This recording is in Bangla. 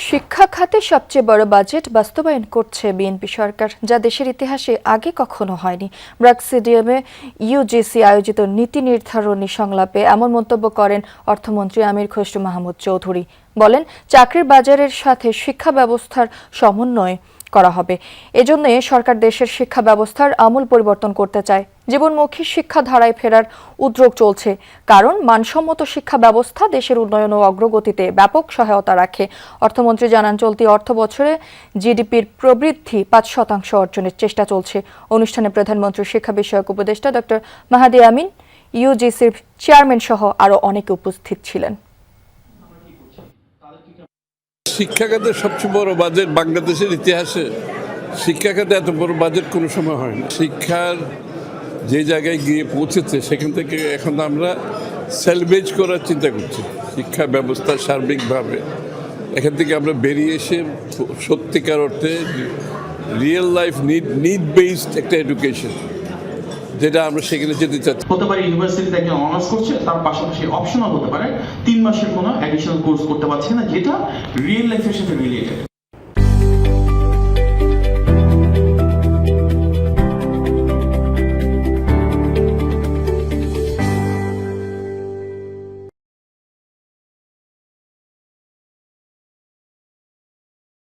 শিক্ষা খাতে সবচেয়ে বড় বাজেট বাস্তবায়ন করছে বিএনপি সরকার, যা দেশের ইতিহাসে আগে কখনো হয়নি। ব্র্যাক স্টেডিয়ামে ইউজিসি আয়োজিত নীতি নির্ধারণী সংলাপে এমন মন্তব্য করেন অর্থমন্ত্রী আমির খসরু মাহমুদ চৌধুরী। বলেন, চাকরির বাজারের সাথে শিক্ষা ব্যবস্থার সমন্বয় করা হবে। এজন্য সরকার দেশের শিক্ষা ব্যবস্থার আমূল পরিবর্তন করতে চায়। জীবনমুখী শিক্ষা ধারায় ফেরার উদ্যোগ চলছে, কারণ মানসম্মত শিক্ষা ব্যবস্থা দেশের উন্নয়ন ও অগ্রগতিতে ব্যাপক সহায়তা রাখে। অর্থমন্ত্রী জানান, চলতি অর্থ বছরে জিডিপির প্রবৃদ্ধি ৫% অর্জনের চেষ্টা চলছে। অনুষ্ঠানে প্রধানমন্ত্রীর শিক্ষা বিষয়ক উপদেষ্টা ডক্টর মাহাদি আমিন, ইউজিসির চেয়ারম্যান সহ আরও অনেকে উপস্থিত ছিলেন। শিক্ষা খাতের সবচেয়ে বড় বাজেট বাংলাদেশের ইতিহাসে, শিক্ষা খাতে এত বড় বাজেট কোনো সময় হয় না। শিক্ষার যে জায়গায় গিয়ে পৌঁছেছে সেখান থেকে এখন আমরা সেলভেজ করার চিন্তা করছি। শিক্ষা ব্যবস্থা সার্বিকভাবে এখান থেকে আমরা বেরিয়ে এসে সত্যিকার অর্থে রিয়েল লাইফ নিড বেসড একটা এডুকেশন, যেটা আমরা সেখানে যেতে চাচ্ছি। হতে পারে ইউনিভার্সিটিতে একজন অনার্স করছে, তার পাশাপাশি অপশনাল হতে পারে 3 মাসের কোনো অ্যাডিশনাল কোর্স করতে পারছে না, যেটা রিয়েল লাইফের সাথে রিলেটেড।